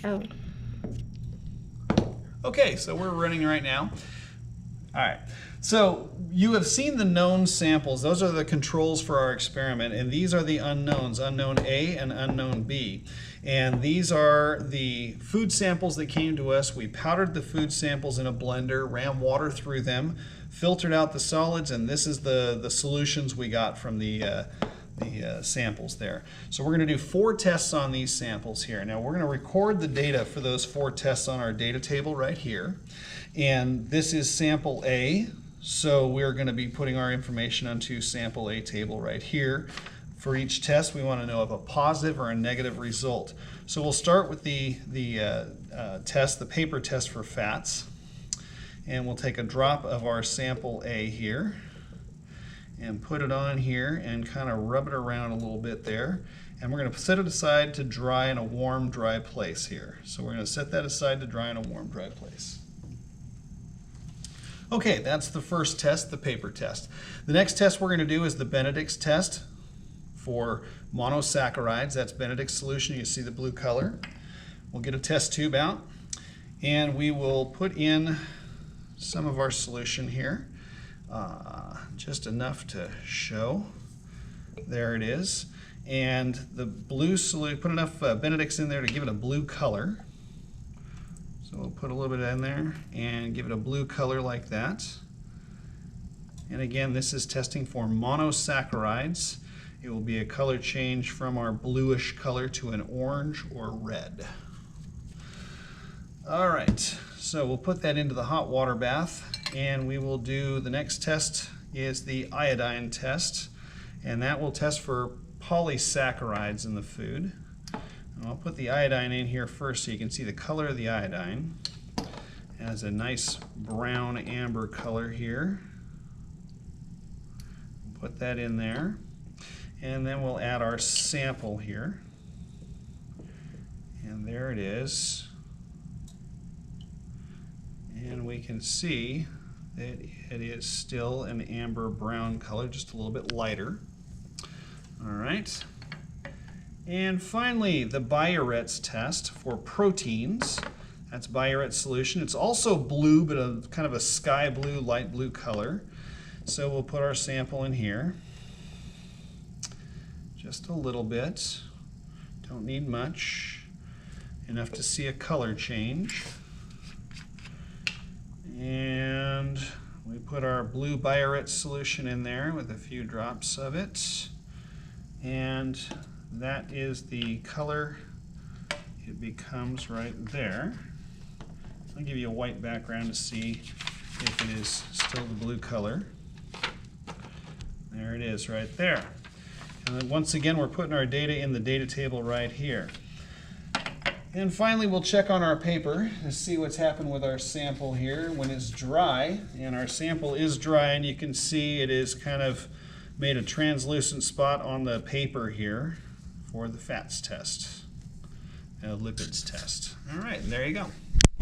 Oh. Okay, so we're running right now. All right, so you have seen the known samples. Those are the controls for our experiment, and these are the unknowns, unknown A and unknown B. And these are the food samples that came to us. We powdered the food samples in a blender, ran water through them, filtered out the solids, and this is the solutions we got from the samples there. So we're going to do 4 tests on these samples here. Now we're going to record the data for those 4 tests on our data table right here. And this is sample A, so we're going to be putting our information onto sample A table right here. For each test, we want to know of a positive or a negative result. So we'll start with the test, the paper test for fats. And we'll take a drop of our sample A here and put it on here and kind of rub it around a little bit there. And we're going to set it aside to dry in a warm, dry place here. So we're going to set that aside to dry in a warm, dry place. Okay, that's the first test, the paper test. The next test we're going to do is the Benedict's test for monosaccharides. That's Benedict's solution. You see the blue color. We'll get a test tube out, and we will put in some of our solution here. Just enough to show. There it is. And the blue solution, put enough Benedict's in there to give it a blue color. So we'll put a little bit in there and give it a blue color like that. And again, this is testing for monosaccharides. It will be a color change from our bluish color to an orange or red. All right, so we'll put that into the hot water bath, and we will do the next test is the iodine test, and that will test for polysaccharides in the food. And I'll put the iodine in here first so you can see the color of the iodine. It has a nice brown amber color here. Put that in there, and then we'll add our sample here, and there it is. And we can see that it is still an amber brown color, just a little bit lighter. All right. And finally, the Biuret's test for proteins. That's Biuret's solution. It's also blue, but a kind of a sky blue, light blue color. So we'll put our sample in here. Just a little bit. Don't need much. Enough to see a color change. And we put our blue Biuret solution in there with a few drops of it. And that is the color it becomes right there. I'll give you a white background to see if it is still the blue color. There it is right there. And then once again, we're putting our data in the data table right here. And finally, we'll check on our paper to see what's happened with our sample here when it's dry. And our sample is dry, and you can see it is kind of made a translucent spot on the paper here for the fats test, lipids test. All right, there you go.